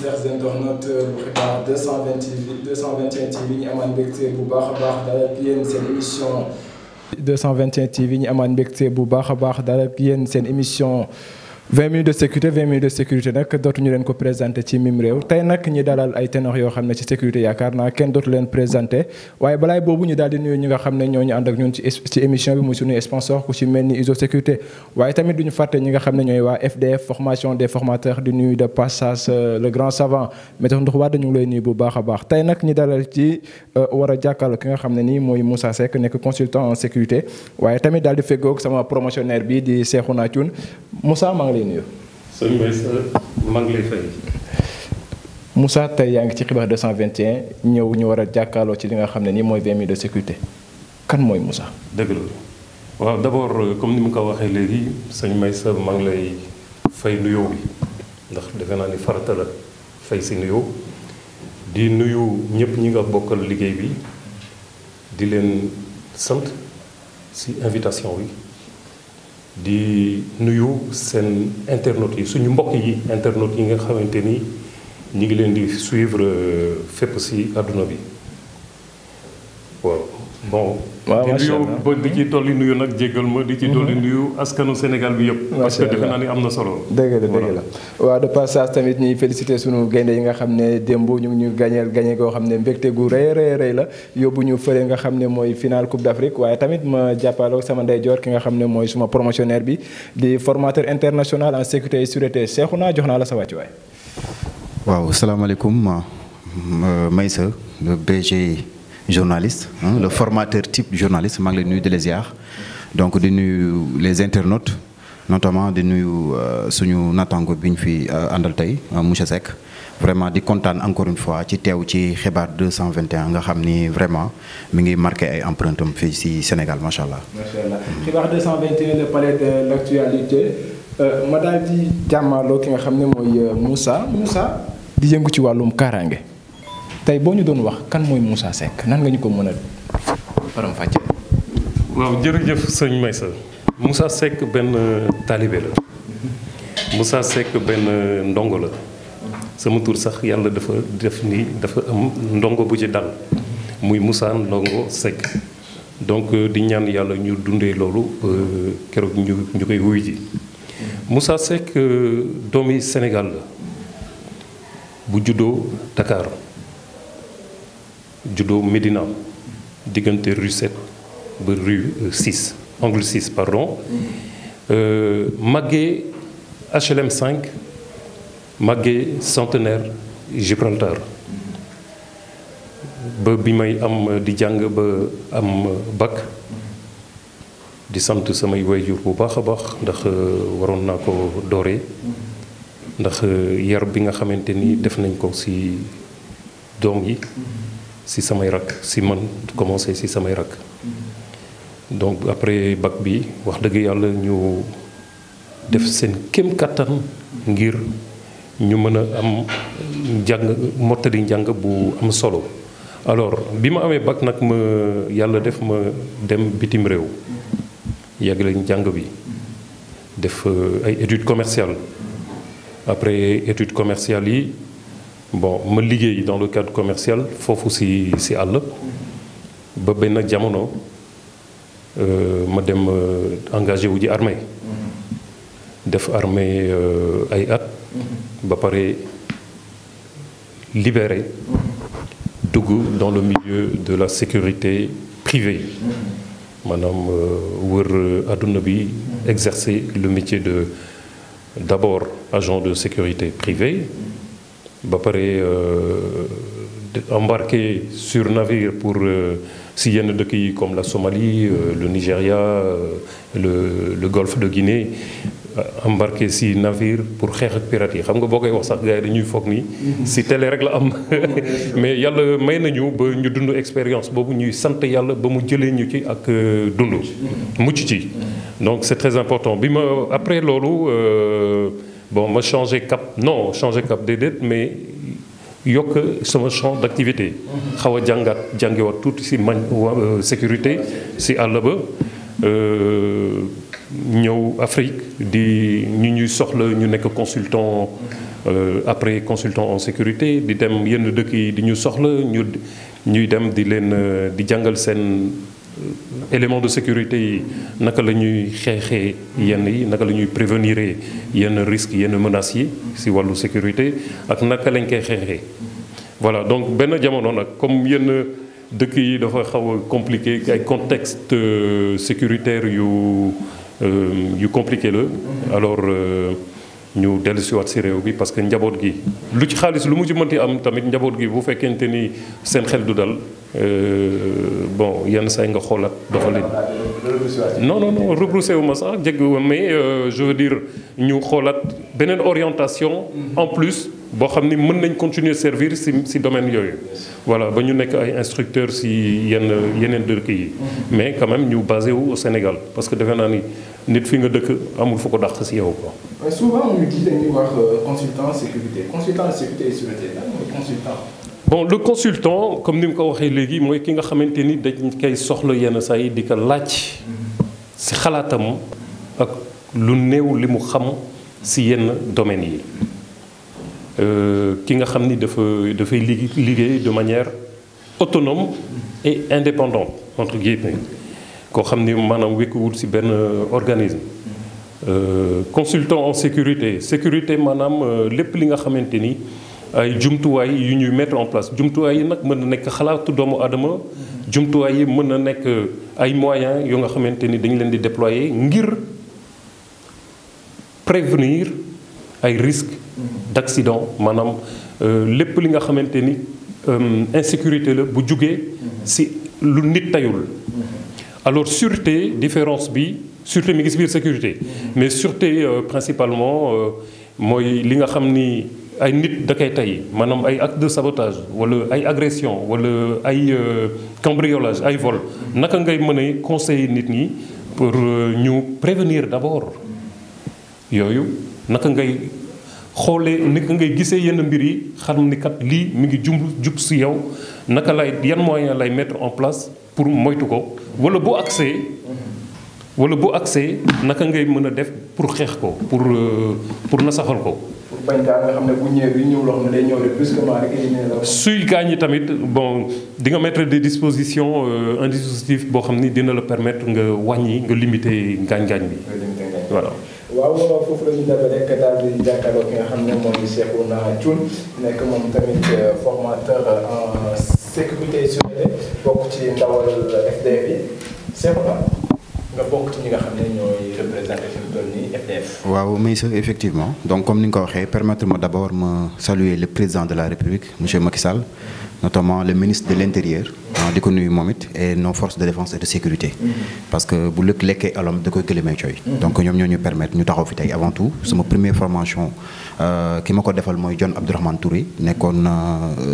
chers internautes bu xibaar 221 TV ñu amaan mbégte bu baax a baax daal ak yéen seen émission. 221 TV ñu amaan mbégte bu baax a baax daal ak yéen seen émission 20 minutes de sécurité 20 minutes de sécurité nag dootuñu leen ko présenté ci mim réew tey nag ñi dalal ay ténor yoo xam ne ci sécurité yaakaar naa kenn dootu leen présenté waaye balaay boobu ñu daal di nuyu ñi nga xam ne ñoo ñu ànd ak ñun ci émission bi muy suñuy sponsor ku ci mel ni ISO sécurité waaye tamit duñu fàtte ñi nga xam ne ñooy waa FDF formation des formateurs di nuyu de passage le grand savant météo ndox waa dañu ngi lay nuyu bu baax a baax tey nag ñi dalal ci war a jàkkaarloo ki nga xam ne nii mooy Moussa Seck nekk consultant en sécurité waaye tamit daal di feggoog sama promotionnaire bi di Cheikhouna Thioune Moussa maa ngi lay nuyu. sëñ Mbaye maa ngi lay fay. Moussa tey yaa ngi ci xibaar 221 ñëw ñu war a jàkkaarloo ci li nga xam ne nii mooy 20 minutes de sécurité kan mooy Moussa. dëgg la waaw d'abord comme ni mu ko waxee léegi sëñ Mbaye maa ngi lay fay nuyoo bi ndax defe naa ni farata la fay si nuyoo di nuyu ñëpp ñi nga bokkal liggéey bi di leen sant si invitation bi. di nuyu seen internautes yi suñu mbokk yi internautes yi nga xamante ni ñu ngi leen di suivre fépp ci àdduna bi waaw bon. waaw di nuyu ba di ci dolli nuyu nag jéggal ma di ci dolli nuyu askanu Sénégal bi yëpp. parce que defe naa ni am na solo. dëgg la dëgg la waaw de passage tamit ñuy félicité suñu gaynde yi nga xam ne démb ñu ngi ñu gañe goo xam ne mbégte gu rëy la yóbbu ñu fële nga xam ne mooy final Coupe d'Afrique waaye tamit ma jàppaloo sama ndeyjoor ki nga xam ne mooy suma promotionnaire bi di formateur international en sécurité et sûreté Cheikhouna jox naa la sa wàccuwaay. waaw salaamaaleykum Maïssa le BG journaliste le formateur type journaliste maa ngi lay nuyu di les ziar donc di nuyu les internautes notamment di nuyu suñu natango bi ñu fi àndal tey monsieur Seck vraiment di kontaan encore une fois ci teew ci xibaar 221 nga xam ni vraiment mi ngi marqué ay empreinte am fii ci Sénégal macha allah. macha allah xibaar 221 le palais de l'actualité ma daal di jàmmaloo ki nga xam ne mooy Moussa di yëngu ci wàllum kaaraange. tey boo ñu doon wax kan mooy Moussa Seck nan nga ñu ko mën a faram fàcce. waaw jërëjëf sëñ Maysa Moussa Seck benn taalibe la Moussa Seck benn ndongo la sama tur sax yàlla dafa def ni dafa am ndongo bu ci dal muy Moussa Ndongo Seck donc di ñaan yàlla ñu dundee loolu keroog ñu koy wuy ji Moussa Seck doomi Sénégal la bu juddoo Dakar. juddoo Médina diggante rue 7 ba rue 6 angle 6 pardon màggee HLM 5 màggee Centenaire Gibraltar ba bi may am di jàng ba am bac di sant samay waajur bu baax a baax ndax waroon naa ko dooree ndax yar bi nga xamante ni def nañ ko ci doom yi si samay rakk si man commencé si samay rakk donc après bac bi wax dëgg yàlla ñu def seen kéem kattan ngir ñu mën a am njàng mottali njàng bu am solo alors bi ma amee bac nag ma yàlla def ma dem bitim réew yàggale njàng bi def ay études commerciales après études commerciales yi bon ma liggéey dans le cadre commercial foofu ci àll ba benn jamono ma dem engagé wu ji armée def armée ay at ba pare libéré dugg dans le milieu de la sécurité privée maanaam wër àdduna bi exercer le métier de d'abord agent de sécurité privée ba pare embarqué sur navire pour si yenn dëkk yi comme la Somalie le Nigeria le golfe de Guinée embarqué si navire pour xeex ak pirates yi xam nga boo koy wax sax gars yi dañuy foog ni si télé rek la am mais yàlla may nañu ba ñu dund expérience boobu ñuy sant yàlla ba mu jëlee ñu ci ak dund mucc ci donc c'est très important bi ma après loolu bon ma changé cap déedéet mais yokk sama champ d'activité xaw a jàngewaat tuuti si sécurité si àll ba ñëw Afrique di ñu ñuy soxla ñu nekk consultant après consultant en sécurité di dem yenn dëkk yi di ñu soxla ñuy dem di leen di jàngal seen élément de sécurité yi naka la ñuy xeexee yenn yi naka la ñuy prévenir yenn risques yenn menaces yi si wàllu sécurité ak naka lañ koy xeexee. voilà donc benn jamono nag comme yenn dëkk yi dafa xaw a compliqué ay contexte sécuritaire yu compliqué la alors ñu dellu si waat si réew bi parce que njaboot gi lu ci xaalis lu mu ci mënti am tamit njaboot gi bu fekkente ni seen xel du dal bon yenn saa yi nga xoolaat doxalin. non rebroussé wu ma sax jéggi mais je veux dire ñu xoolaat beneen orientation. en plus boo xam ni mën nañ continuer servir si domaine yooyu. voilà ba ñu nekk ay instructeurs si yeneen dëkk yi. mais quand même ñu basé wu au Sénégal parce que defe naa ni nit fi nga dëkk amul fu ko dàq si yow quoi. mais souvent on nous dit dañuy wax consultant sécurité et sûreté lan mooy consultant. bon le consultant comme ni mu ko waxee léegi mooy ki nga xamante ni dañ koy soxla yenn saa yi di ko laaj si xalaatam ak lu néew li mu xam si yenn domaines yi ki nga xam ni dafay liggéey de manière autonome et indépendante entre guillemets koo xam ni maanaam wékkuwul si benn organisme consultant en sécurité maanaam lépp li nga xamante ni ay jumtuwaay yu ñuy mettre en place jumtuwaay yi nag mën na nekk xalaatu doomu aadama jumtuwaay yi mën na nekk ay moyens yoo nga xamante ni dañu leen di déployer ngir prévenir ay risques d'accident maanaam lépp li nga xamante ni insécurité la bu jugee si lu nit tayul alors sûreté différence bi sûreté mi ngi si biir sécurité mais sûreté principalement mooy li nga xam ni ay nit da koy tey maanaam ay acte de sabotage wala ay agression wala ay cambriolage ay vol naka ngay mën a conseiller nit ñi pour ñu prévenir d'abord yooyu naka ngay xoolee naka ngay gisee yenn mbir yi xam ni kat lii mi ngi jub si yow naka lay yan moyen lay mettre en place pour moytu ko wala bu accès naka ngay mën a def pour xeex ko pour nasaxal ko. pour bañ kaa nga xam ne bu ñëwee ñëw loo xam ne day ñëw rek brusquement rek suy gaañ yi tamit bon di nga mettre des dispositions un dispositif boo xam ni dina la permettre nga wàññi nga limiter gaañ-gaañ bi. voilà. waaw foofu la ñu demee rek daal di jàkkaarloo ki nga xam ne moom di Cheikhouna Thioune nekk moom tamit formateur en sécurité et sûreté bokk ci ndawal FDF yi Cheikhouna nga bokk ci ñi nga xam ne ñooy représenté fi mu toll nii FDF. waaw mais effectivement donc comme ni nga ko waxee permettre-moi d'abord ma saluer le président de la République monsieur Macky Sall notamment le ministre de l'Intérieur di ko nuyu moom it et nos forces de défense et de sécurité parce que bu lëkk lekkee alom da koy gëlëmee cooy donc ñoom ñoo ñu permettre ñu taxaw fi tey avant tout sama première formation ki ma ko defal mooy John Abdourahmane Touré nekkoon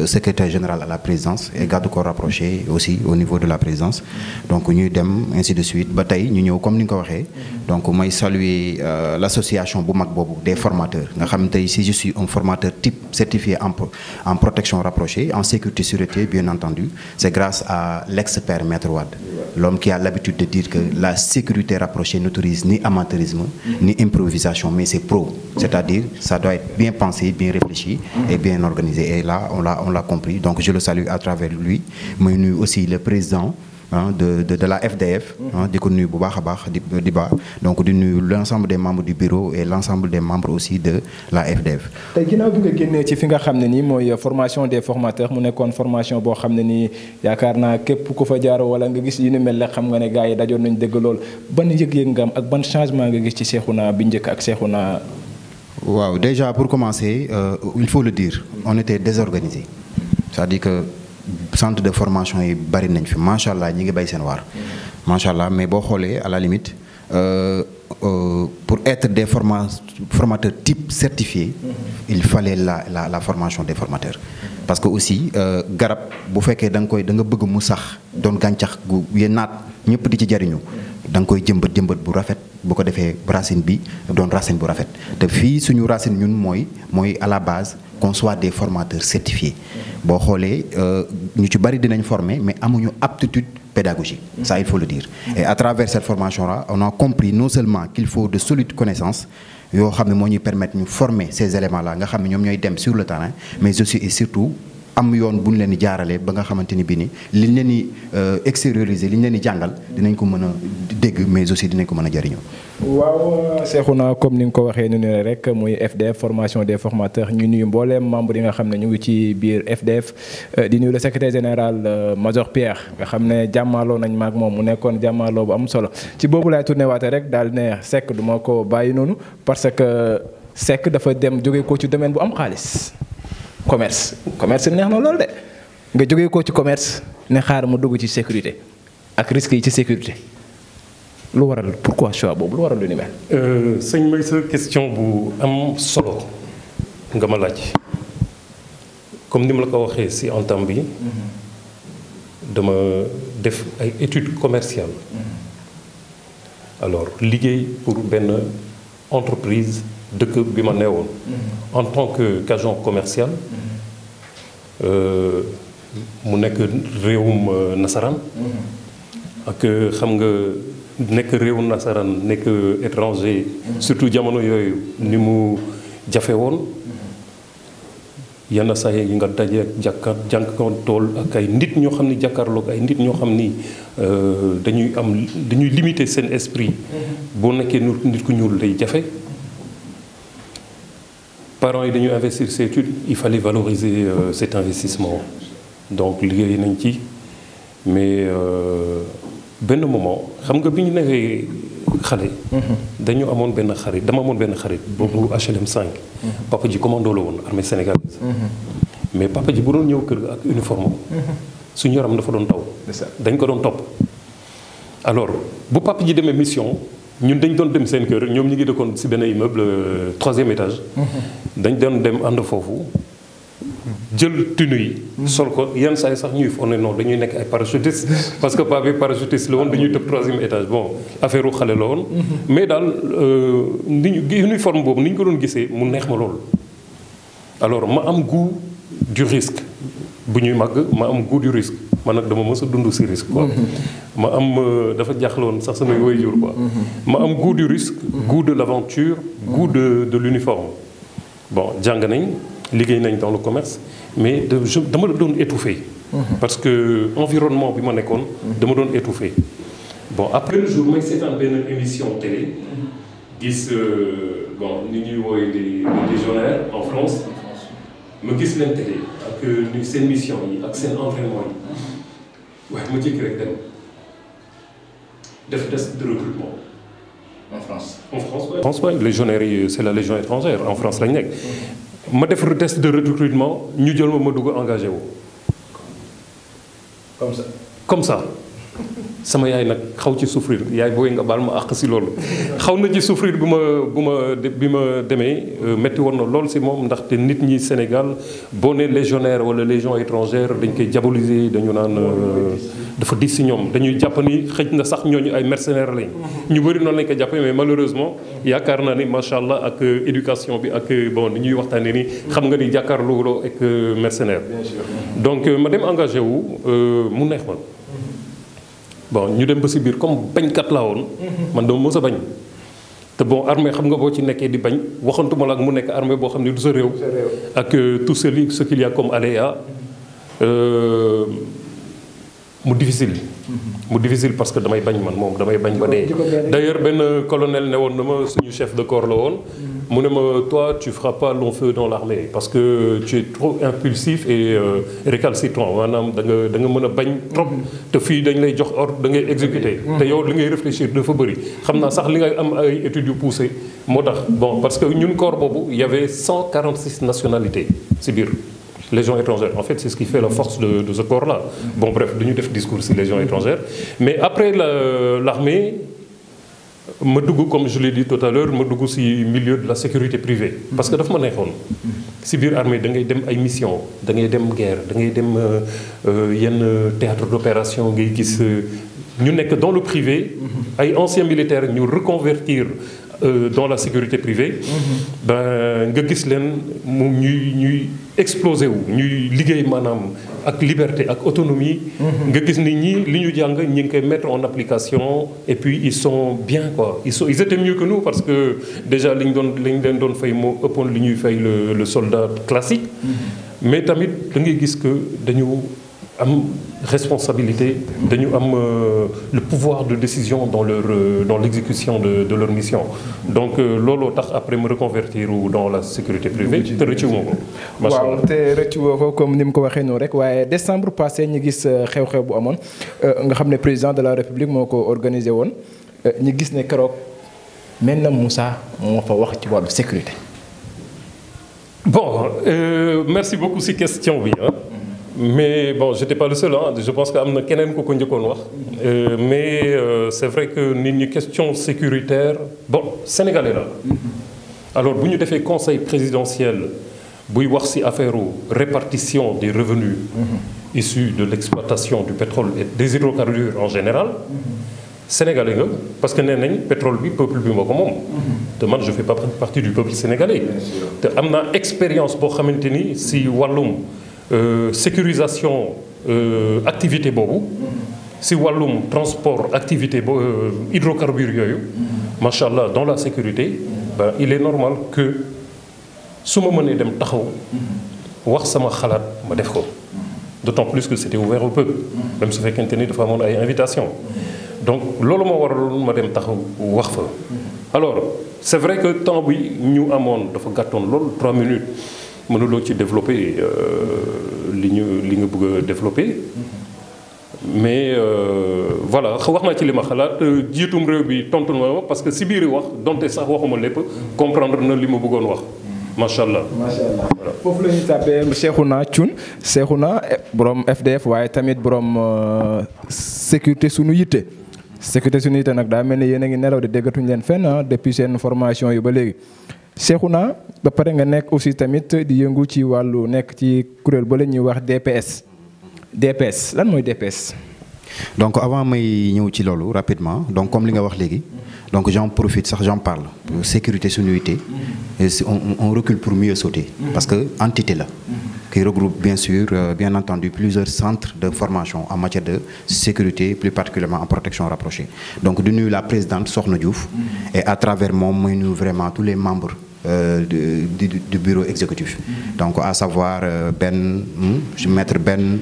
secrétaire général à la présidence et garde corps rapproché aussi au niveau de la présidence donc ñuy dem ainsi de suite ba tey ñu ñëw comme ni nga ko waxee donc may saluer l'association bu mag boobu des formateurs nga xam tey si je suis un formateur type certifié en protection rapprochée en sécurité sûreté bien entendu c'est grâce à l'ex-père Maître Wade l'homme qui a l'habitude de dire que la sécurité rapprochée n'autorise ni amateurisme ni improvisation mais c'est pro c'est-à-dire ça doit être bien pensé bien réfléchi et bien organisé et là on l'a compris donc je le salue à travers lui muy nuyu aussi le président de la FDF di ko nuyu bu baax a baax di ba donc di nuyu l'ensemble des membres du bureau et l'ensemble des membres aussi de la FDF. tey ginnaaw bi nga génnee ci fi nga xam ne nii mooy formation des formateurs mu nekkoon formation boo xam ne nii yaakaar naa képp ku fa jaaroo wala nga gis yu ni mel la xam nga ne gars yi dajoon nañ dëgg lool ban yëg-yëg nga am ak ban changement nga gis ci Cheikhouna bi njëkk ak Cheikhouna. waaw déjà pour commencer il faut le dire on était désorganisé c'est-à-dire que centre de formation yi bari nañ fi macha allah ñi ngi bay seen waar macha allah mais boo xoolee à la limite pour être des formateurs type certifié il fallait la formation des formateurs parce que aussi garab bu fekkee da nga bëgg mu sax doon gàncax gu yéen naat ñëpp di ci jariñu da nga koy jëmbat bu rafet bu ko defee racine bi doon racine bu rafet te fii suñu racine ñun mooy à la base qu'on soit des formateurs certifiés boo xoolee ñu ci bari dinañ former mais amuñu aptitude pédagogique ça il faut le dire et à travers cette formation là on a compris non seulement qu'il faut de solides connaissances yoo xam ne moo ñuy permettre ñu former ces éléments là nga xam ne ñoom ñooy dem sur le terrain mais aussi et surtout am yoon bu ñu leen di jaaralee ba nga xamante ni bii ni liñ leen di extérioriser liñ leen di jàngal dinañ ko mën a dégg mais aussi dinañ ko mën a jariñoo. waaw Cheikhouna comme ni nga ko waxee nu rek muy FDF formation des formateurs ñu nuyu mbooleem membre yi nga xam ne ñu ngi ci biir FDF di nuyu le secrétaire général Major Pierre nga xam ne jàmmaloo nañ maag moom mu nekkoon jàmmaloo bu am solo ci boobu laay tourné waate rek daal ne Seck du ma ko bàyyi noonu parce que Seck dafa dem jóge ko ci domaine bu am xaalis commerce neex na loolu de nga jógee ko ci commerce ne xaar mu dugg ci sécurité ak risques yi ci sécurité lu waral pourquoi choix boobu lu waral lu ni mel. sëñ may sa question bu am solo nga ma laaj comme ni ma la ko waxee ci entame bi dama def ay études commerciales alors liggéey pour benn entreprise dëkk bi ma neewoon en tant qu'agent commercial mu nekk réewum nasaraan ak xam nga nekk réewum nasaraan nekk étranger surtout jamono yooyu ni mu jafe woon yenn saa yi nga daje jànkuwantool ak ay nit ñoo xam ni jàkkaarloog ay nit ñoo xam ni dañuy limiter seen esprit boo nekkee nit ku ñuul day jafe parents yi dañuy investir ces études il fallait valoriser cet investissement donc liggéey nañ ci mais benn moment xam nga bi ñu newee xale dañu amoon benn xarit dama amoon benn xarit boobu HLM 5 papa ji commando la woon armée sénégalaise mais papa ji bu doon ñëw kër ga ak uniforme suñu yaram dafa doon taw dañ ko doon topp alors bu papa ji demee mission ñun dañ doon dem seen kër ñoom ñu ngi dëkkoon ci benn immeuble 3e étage dañ doon dem ànd foofu jël tenue yi sol ko yenn saa yi sax ñuy foog ne non dañuy nekk ay parachutiste parce que papa bi parachutiste la woon dañuy tëb 3e étage bon affaire u xale la woon mais daal ni ñu uniforme boobu ni ñu ko doon gisee mu neex ma lool alors ma am goût du risque bu ñuy màgg ma am goût du risque man nag dama mës a dund ci risque quoi ma am dafa jaaxloon sax samay waajur quoi ma am goût du risque goût de l'aventure goût de l'uniforme bon jàng nañ liggéey nañ dans le commerce mais dama doon étouffé parce que environnement bi ma nekkoon dama doon étouffé bon après le jour may seetaan benn émission télé gis bon ni ñuy wooye les légionnaires en France ma gis leen télé ak seen mission yi ak seen entraînement yi waaye ma jékki rek dem def test de recrutement en France. En France ouais. Légionnaires yi c'est la légion étrangère en France lañ nekk ma def test de recrutement ñu jël ma dugg engagé wu. comme ça sama yaay nag xaw ci souffrir yaay booy nga baal ma àq si loolu xaw na ci souffrir bi ma demee métti woon na lool si moom ndaxte nit ñi Sénégal boo nee légionnaire wala légion étrangère dañ koy diaboliser dañu naan dafa dis si ñoom dañuy jàpp ni xëj na sax ñooñu ay mercenaires lañ ñu bëri noonu lañ ko jàppee mais malheureusement yaakaar naa ni macha allah ak éducation bi ak bon ni ñuy waxtaanee ni xam nga ni jàkkaarloo ak mercenaire donc ma dem engagé wu mu neex man bon ñu dem ba si biir comme bañkat laa woon man dama mës a bañ te bon armée xam nga boo ci nekkee di bañ waxantuma la ak mu nekk armée boo xam ne du sa réew ak tout ce qu'il y a comme aléa mu difficile parce que damay bañ man moom damay bañ ba dee d'ailleurs benn colonel ne woon na ma suñu chef de corps la woon mu ne ma toi tu feras pas long feu dans l'armée parce que tu es trop impulsif et récalcitrant maanaam da nga mën a bañ trop te fii dañ lay jox ordre da ngay exécuter te yow li ngay réfléchir dafa bëri xam naa sax li ngay am ay études yu poussées moo tax bon parce que ñun corps boobu y avait 146 nationalités si biir légion étrangère en fait c'est ce qui fait la force de ce corps là bon bref dañu def discours ci légion étrangère mais après l'armée ma dugg comme je l'ai dit tout à l'heure ma dugg ci milieu de la sécurité privée parce que dafa ma neexoon ci biir armée da ngay dem ay mission da ngay dem guerre da ngay dem yenn théâtre d'opération ngay gis ñu nekk dans le privé ay anciens militaires ñu reconvertir dans la sécurité privée. Ben nga gis leen mu ñuy exploser wu ñuy liggéey maanaam ak liberté ak autonomie. nga gis ni ñii li ñu jàng ñi ngi koy mettre en application et puis ils sont bien quoi ils étaient mieux que nous parce que déjà li ñu leen doon fay moo ëppoon li ñuy fay le soldat classique. mais tamit da ngay gis que dañu am responsabilité dañu am le pouvoir de décision dans l'exécution de leur mission donc looloo tax après me reconvertir dans la sécurité privée te rëccuwuma ko. waaw te rëccuwoo ko comme ni mu ko waxee noonu rek waaye décembre passé ñu gis xew-xew bu amoon nga xam ne président de la république moo ko organisé woon ñu gis ne keroog Mena Moussa moo fa wax ci wàllu sécurité. Bon, merci beaucoup si question bi hein. Mais bon, j'étais pas le seul hein. Je pense que am na keneen ku ko njëkkoon wax. Mais c'est vrai que nit ñi question sécuritaire bon sénégalais la. Alors bu ñu defee conseil présidentiel buy wax ci affaire répartition des revenus issus de l'exploitation du pétrole et des hydrocarbures en général. Sénégalais nga parce que nee nañ pétrole bi peuple bi moo ko moom. te man je fais pas partie du peuple sénégalais. te am naa expérience boo xamante ni si wàllum sécurisation activité boobu. si wàllum transport activité hydrocarbures yooyu. macha allah dans la sécurité. ben il est normal que su ma mënee dem taxaw. wax sama xalaat ma def ko. d'autant plus que c'était ouvert au peuple. même su fekkente ni dafa amoon ay invitation donc loolu moo waraloon ma dem taxaw wax fa. alors c'est vrai que temps bi ñu amoon dafa gàttoon lool 3 minutes mënuloo ci développer li nga bëgg a développer. mais voilà wax naa ci li ma xalaat jiitum réew bi tontu na ma parce que si biir wax donte sax waxuma lépp comprendre na li ma bëggoon wax. macha allah macha allah foofu la ñuy tàbbee Cheikhouna Thioune Cheikhouna borom FDF waaye tamit borom sécurité sunu yitte. sécurité sunu yitte nag daa mel ni yéen a ngi nelaw de déggatuñ leen fenn depuis seen formation yi ba léegi Cheikhouna ba pare nga nekk aussi tamit di yëngu ci wàllu nekk ci kuréel ba la ñuy wax DPS. DPS lan mooy DPS. donc avant may ñëw ci loolu rapidement donc comme li nga wax léegi donc j'en profite sax j'en parle sécurité sunu yitte on recule pour mieux sauter parce que entité la qui regroupe bien sûr bien entendu plusieurs centres de formation en matière de sécurité plus particulièrement en protection rapprochée donc di nuyu la présidente Sokhna Diouf et à travers moom mooy nuyu vraiment tous les membres du bureau exécutif donc à savoir maître Ben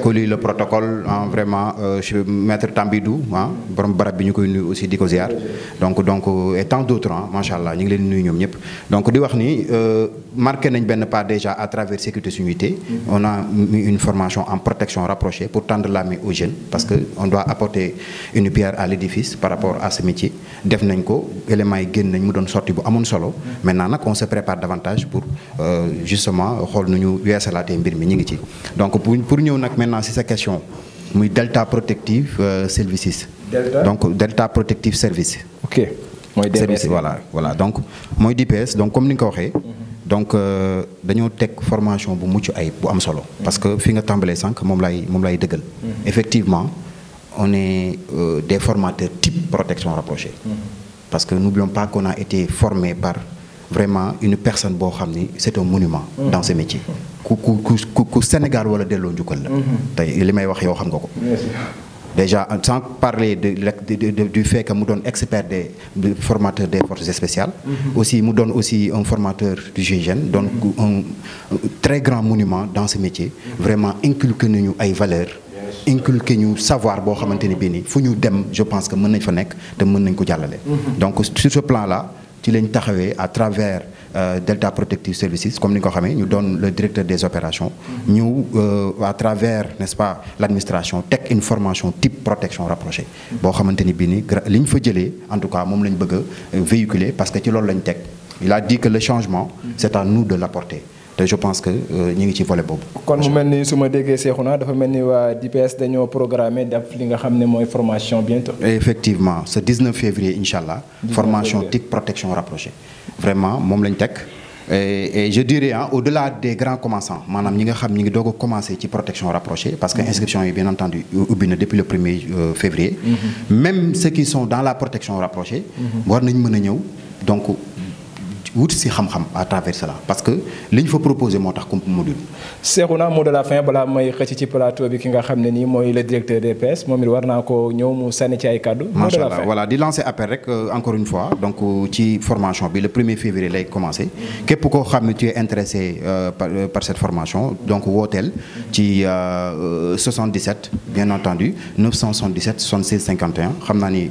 Koli le protocole vraiment maître Tambidou borom barab bi ñu koy nuyu aussi di ko ziar donc et tant d'autres macha allah ñu ngi leen nuyu ñoom ñëpp donc di wax ni marqué nañ benn pas déjà à travers sécurité suñu yitte on a mis une formation en protection rapprochée pour tendre la main aux jeunes parce que on doit apporter une pierre à l'édifice par rapport à ce métier def nañ ko éléments yi génn nañ mu doon sorti bu amoon solo maintenant nag on se prépare davantage pour justement xool nu ñu weesalaatee mbir mi ñu ngi ci donc pour ñëw nag maintenant si sa question muy Delta Protective Services. donc Delta Protective Service. ok mooy DPS service voilà donc mooy DPS donc comme ni nga ko waxee. donc dañoo teg formation bu mucc ayib bu am solo. parce que fi nga tàmbalee sànq moom lay dëggal. effectivement on est des formateurs type protection rapprochée. parce que n'oublions pas qu'on a été formé par vraiment une personne boo xam ni c'est un monument dans ce métier ku Sénégal wala delloo njukkal la tey li may wax yow xam nga ko déjà sans parler du fait que mu doon expert des formateur des forces spéciales aussi mu doon aussi un formateur du GIGN donc un très grand monument dans ce métier vraiment inculqué nañu ay valeurs inculqué ñu savoir boo xamante ni bii nii fu ñu dem je pense que mën nañ fa nekk te mën nañ ko jàllale donc sur ce plan là ci lañ taxawee à travers Delta Protective Services comme ni nga ko xamee ñu doon le directeur des opérations ñu à travers n'est-ce pas l'administration teg une formation type protection rapprochée boo xamante ni bii nii li ñu fa jëlee en tout cas moom lañ bëgg a véhiculer parce que ci loolu lañ teg il a dit que le changement c'est à nous de l'apporter te je pense que ñu ngi ci volet boobu. kon mu mel ni su ma déggee Cheikhouna dafa mel ni waa DPS dañoo programmé def li nga xam ne mooy formation bientôt. effectivement ce 19 février incha allah. formation type protection rapprochée. vraiment moom lañ teg et je dirais au-delà des grands commençants maanaam ñi nga xam ñi ngi doog a commencé ci protection rapprochée parce que inscription yi bien entendu ubbi na depuis le 1er février. Même ceux qui sont dans la protection rapprochée. war nañ mën a ñëw donc wut si xam-xam à travers cela parce que li ñu fa proposé moo tax comme module. Cheikhouna mot de la fin balaa may xëcc ci plateau bi ki nga xam ne nii mooy le directeur des PS moom it war naa ko ñëw mu sànni ci ay kàddu. mot de la fin voilà di lancer appel rek encore une fois donc ci formation bi le 1er février lay commencé képp koo xam ne tu es intéressé par cette formation donc wooteel ci 77 bien entendu 977 76 51 xam naa ni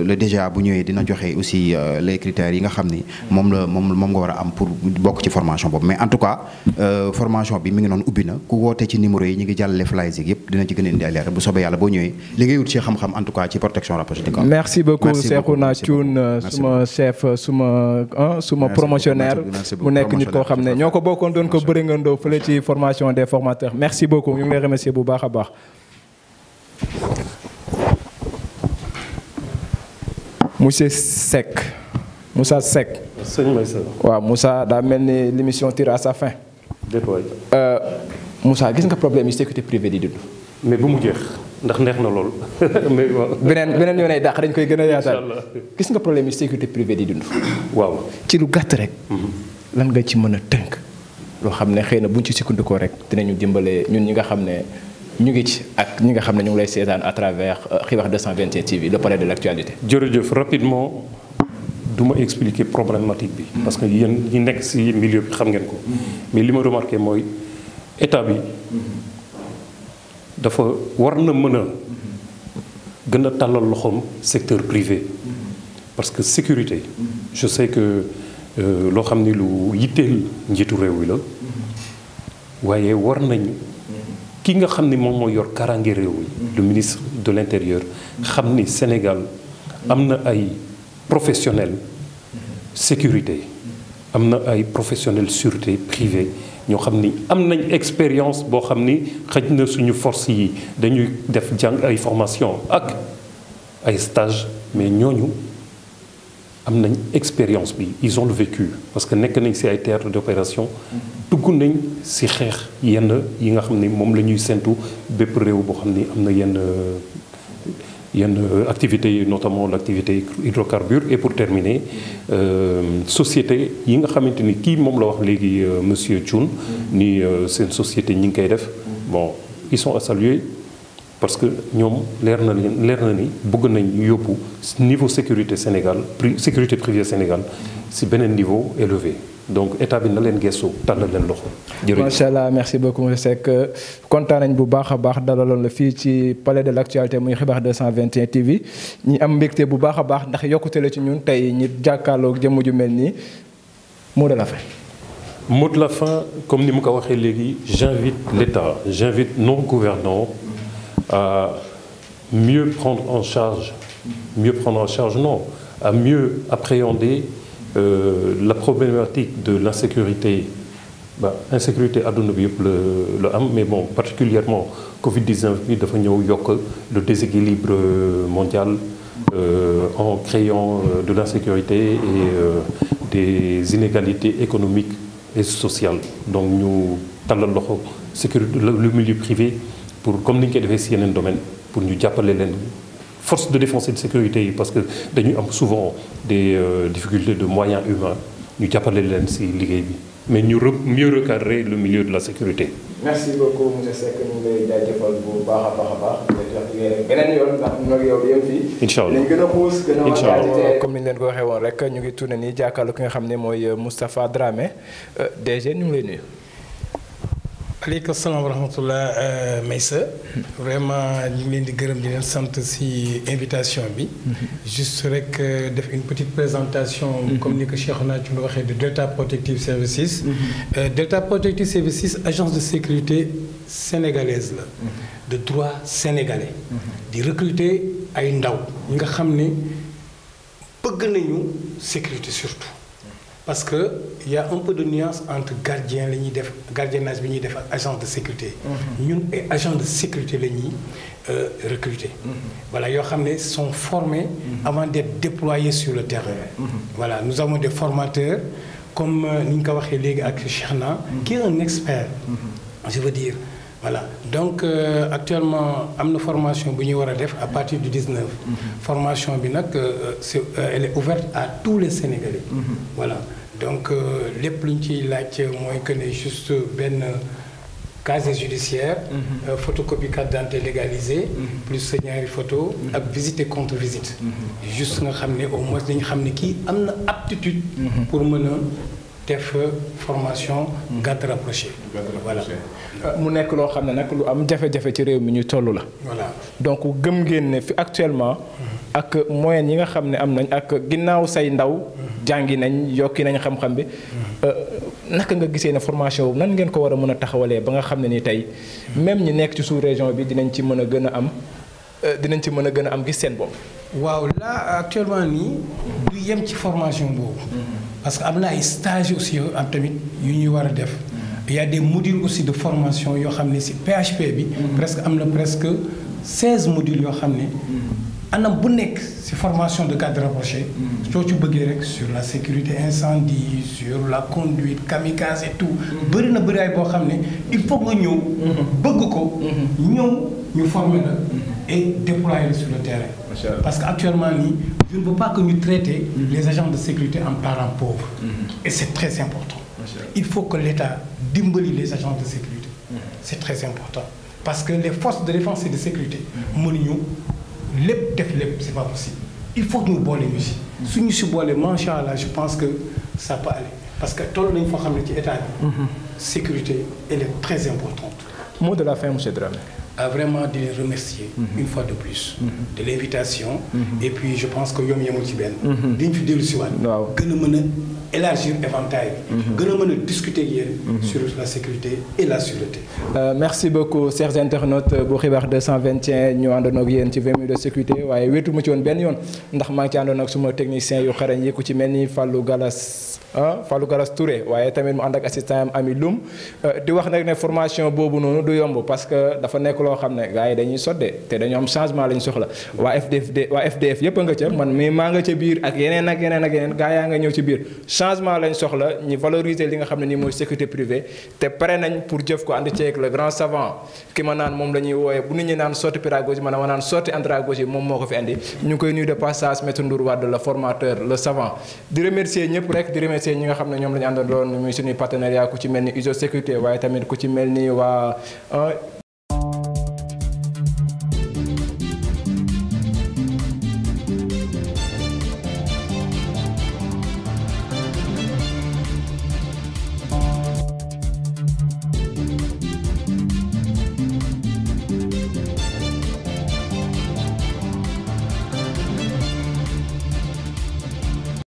le DGA bu ñëwee dina joxe aussi les critères yi nga xam ni. moom nga war a am pour bokk ci formation boobu mais en tout cas formation bi mi ngi noonu ubbi na ku wootee ci numéro yi ñu ngi jàllale flyers yi yëpp dina ci gën a indi ay leer bu soobee yàlla boo ñëwee li ngay wut ci xam-xam en tout cas ci protection rapprochée. merci beaucoup Cheikhouna Thioune suma chef suma promotionnaire mu nekk nit koo xam ne ñoo ko bokkoon doon ko bëri ngandoo fële ci formation des formateurs merci beaucoup ñu ngi lay remercier bu baax a baax. monsieur Moussa Seck. sëñ Maysa. waaw Moussa daa mel ni l'émission tire à sa fin. Moussa gis nga problème yi sécurité privée di dund. mais bu mu jeex ndax neex na lool. mais waaw. beneen yoon ay dàq dañ koy gën a yaatal. gis nga problème yi sécurité privée di dund. waaw ci lu gàtt rek. lan nga ci mën a tënk. loo xam ne xëy na buñ ci sukkandikoo rek dinañu dimbale ñun ñi nga xam ne ñu ngi ci ak ñi nga xam ne ñu ngi lay seetaan à travers Xibaar 221 TV le palais de l'actualité. jërëjëf rapidement. du ma expliquer problématique bi parce que yéen ñi nekk ci milieu bi xam ngeen ko mais li ma remarqué mooy état bi dafa war na mën a gën a tàllal loxoom secteur privé parce que sécurité je sais que loo xam ni lu yitteel njiitu réew mi la waaye war nañu ki nga xam ni moom mooy yor kaaraange réew mi le ministre de l'intérieur xam ni Sénégal am na ay professionnels sécurité am na ay professionnels sûreté privée ñoo xam ni am nañ expérience boo xam ni xëj na suñu force yi dañuy def jàng ay formation ak ay stage mais ñooñu am nañ expérience bi ils ont le vécu parce que nekk nañ ci ay théâtre d'opération dugg nañ ci xeex yenn yi nga xam ni moom la ñuy séntu bépp réew boo xam ni am na yenn activités yi notamment l'activité hydrocarbures et pour terminer société yi nga xamante ni kii moom la wax léegi monsieur Thioune ni seen société ñi ngi koy def bon ils sont à saluer parce que ñoom leer na ni bëgg nañ yóbbu niveau sécurité Sénégal sécurité privée Sénégal si beneen niveau élevé donc état bi na leen gëstu tàllal leen loxo. jërëjëf macha allah merci beaucoup monsieur Seck kontaan nañ bu baax a baax dalaloon la fii ci palais de l'actualité muy Xibaar 221 TV ñi am mbégte bu baax a baax ndax yokkute la ci ñun tey ñi jàkkaarloog jëmm ju mel nii mot de la fin. mot de la fin comme ni mu ko waxee léegi j'invite l'État j'invite nos gouvernants à mieux prendre en charge non à mieux appréhender la problématique de l'insécurité insécurité àdduna bi yëpp la am mais bon particulièrement Covid-19 bi dafa ñëw yokk le déséquilibre mondial en créant de l'insécurité et des inégalités économiques et sociales donc ñu tàllal loxo sécurité le milieu privé pour comme ni ñu koy defee ci yeneen domaine pour ñu jàppale leen force de défense et de sécurité yi parce que dañuy am souvent des difficultés de moyens humains ñu jàppale leen ci liggéey bi mais ñu mieux recadrer le milieu de la sécurité. merci beaucoup monsieur Seck ñu ngi lay jaajëfal bu baax a baax beneen yoon ndax ñu ngi yow yem fii. incha allah dañ gën a xuus gën a incha allah comme ni ñu leen ko waxee woon rek ñu ngi tourné nii jàkkaarloo ki nga xam ne mooy Moustapha Dramé DG ñu ngi lay nuyu. aleykum salaam wa rahmatullah Maysa vraiment ñu ngi leen di gërëm di leen sant ci invitation bi juste rek def une petite présentation comme ni ko Cheikhouna ci lu waxee de Delta Protective Services Delta Protective Services agence de sécurité sénégalaise la de droit sénégalais di recruter ay ndaw ñi nga xam ne bëgg nañu sécurité surtout parce que il y a un peu de nuance entre gardien la ñuy def gardiennage bi ñuy def ak agent de sécurité ñun ay agent de sécurité la ñuy recruter voilà yoo xam ne sont formés avant d'être déployés sur le terrain voilà nous avons des formateurs comme ni ñu ko waxee léegi ak Cheikhna qui est un expert je veux dire voilà donc actuellement am na formation bu ñuy war a def à partir du 19 formation bi nag elle est ouverte à tous les Sénégalais voilà donc lépp lu ñu ciy laaj mooy que ne juste benn casier judiciaire photocopie carte d'identité légalisée plus sa ñaari photo ak visite et contre visite juste nga xam ne au moins dañu xam ne kii am na aptitude pour mën a def formation garde rapprochée voilà mu nekk loo xam ne nag lu am jafe-jafe ci réew mi ñu toll la voilà donc gëm ngeen ne fi actuellement ak moyens yi nga xam ne am nañ ak ginnaaw say ndaw jàngi nañ yokki nañ xam-xam bi naka nga gisee ne formation boobu nan ngeen ko war a mën a taxawalee ba nga xam ne ni tey même ñi nekk ci sous-région bi dinañ ci mën a gën a am gis seen bopp. waaw là actuellement nii du yem ci formation boobu parce que am na ay stages aussi am tamit yu ñuy war a def il y a des modules aussi de formation yoo xam ne si PHP bi presque am na presque 16 modules yoo xam ne anam bu nekk ci formation de cadre rapproché soo ci bëggee rek sur la sécurité incendie sur la conduite kamikaze et tout bëri na bëri ay boo xam ne il faut nga ñëw bëgg ko ñëw ñu former la et déployer la sur le terrain parce que actuellement nii je ne veux pas que ñu traiter les agents de sécurité en parents pauvres et c'est très important il faut que l'État dimbali les agents de sécurité c'est très important parce que les forces de défense et de sécurité mënuñu lépp def lépp c'est pas possible il faut que ñu boole ñu si suñu si boole macha allah je pense que ça peut aller parce que toll nañu foo xam ne ci état bi sécurité elle est très importante. Mot de la fin monsieur Dramé. Vraiment di leen remercier une fois de plus de l'invitation et puis je pense que yom yemul ci benn diñ fi dellu si waat gën a mën a élargir éventail bi gën a mën a discuter ak yéen sur la sécurité et la sûreté. Merci beaucoup chers internautes bu xibaar 221 ñu àndoon ak yéen ci 20 minutes de sécurité waaye wéetu mu ci woon benn yoon ndax maa ngi ci àndoon ak suma technicien yu xarañ yi ku ci mel ni Fallou Galas Touré waaye tamit mu ànd ak assistant am Ami Loum di wax nag ne formation boobu noonu du yomb parce que dafa nekk loo xam ne gars yi dañuy sodde te dañu am changement lañ soxla waa FDF yëpp a nga ca man mii maa nga ca biir ak yeneen gars yaa nga ñëw ci biir changement lañ soxla ñu valoriser li nga xam ne nii mooy sécurité privée te pare nañ pour jëf ko ànd ceeg le grand savant ki ma naan moom la ñuy wooye bu nit ñi naan sortie pédagogie ma naan sortie andragogie moom moo ko fi andi ñu ngi koy nuyu de passage Maître Ndour Wade le formateur le savant di remercier ñëpp rek di remercier ñi nga xam ne ñoom la ñu àndaloon muy suñuy partenariat ku ci mel ni ISO sécurité waaye tamit ku ci mel ni waa